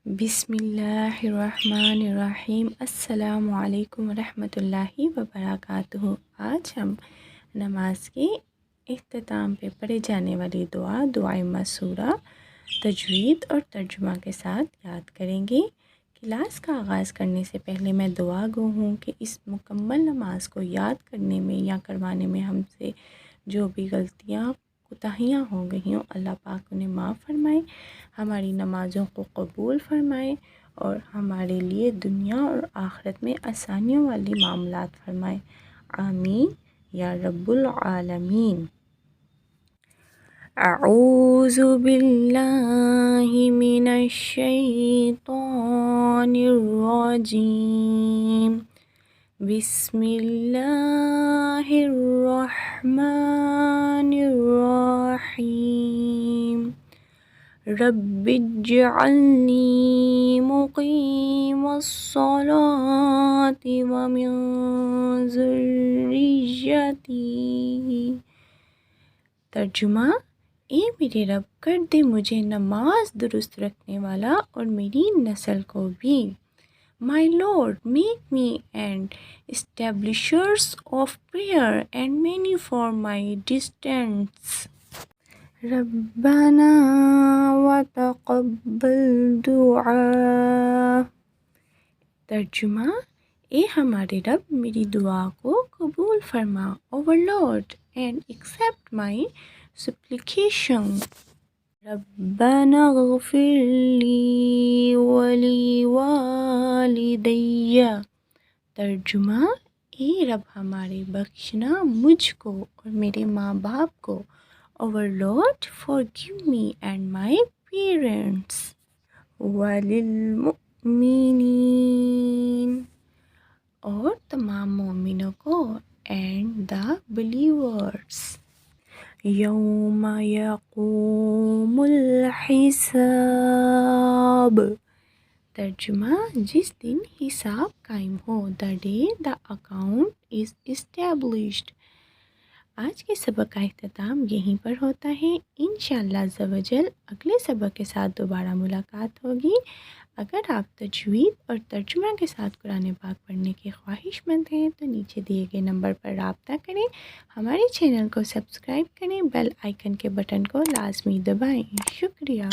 بسم اللہ الرحمن الرحیم۔ السلام علیکم ورحمۃ اللہ وبرکاتہ۔ آج ہم نماز کے اختتام پہ پڑھے جانے والی دعائے مسورہ تجوید اور ترجمہ کے ساتھ یاد کریں گے۔ کلاس کا آغاز کرنے سے پہلے میں دعا گو ہوں کہ اس مکمل نماز کو یاد کرنے میں یا کروانے میں ہم سے جو بھی غلطیاں کوتاہیاں ہو گئی ہوں، اللہ پاک انہیں معاف فرمائے، ہماری نمازوں کو قبول فرمائے اور ہمارے لیے دنیا اور آخرت میں آسانیوں والی معاملات فرمائے، آمین یا رب العالمین۔ اعوذ باللہ من الشیطان الرجیم، بسم اللہ الرحمن الرحیم، رب اجعلنی مقیم الصلاۃ ومن ذریتی۔ ترجمہ: اے میرے رب، کر دے مجھے نماز درست رکھنے والا اور میری نسل کو بھی۔ My Lord, make me an establishers of prayer and many for my descendants. ربنا وتقبل دعاء۔ ترجمہ: اے ہمارے رب، میری دعا کو قبول فرما۔ Our Lord, and accept my supplication. ربنا اغفر لی ولوالدی۔ ترجمہ: اے رب ہمارے، بخشنا مجھ کو اور میرے ماں باپ کو۔ Our Lord, forgive me and my parents. وللمؤمنین، اور تمام مومنوں کو، and the believers۔ یوم یقوم الحساب۔ ترجمہ: جس دن حساب قائم ہو، the day the account is established۔ آج کے سبق کا اختتام یہیں پر ہوتا ہے۔ انشاءاللہ عز و جل اگلے سبق کے ساتھ دوبارہ ملاقات ہوگی۔ اگر آپ تجوید اور ترجمہ کے ساتھ قرآن پاک پڑھنے کے خواہش مند ہیں تو نیچے دیے گئے نمبر پر رابطہ کریں، ہمارے چینل کو سبسکرائب کریں، بیل آئیکن کے بٹن کو لازمی دبائیں۔ شکریہ۔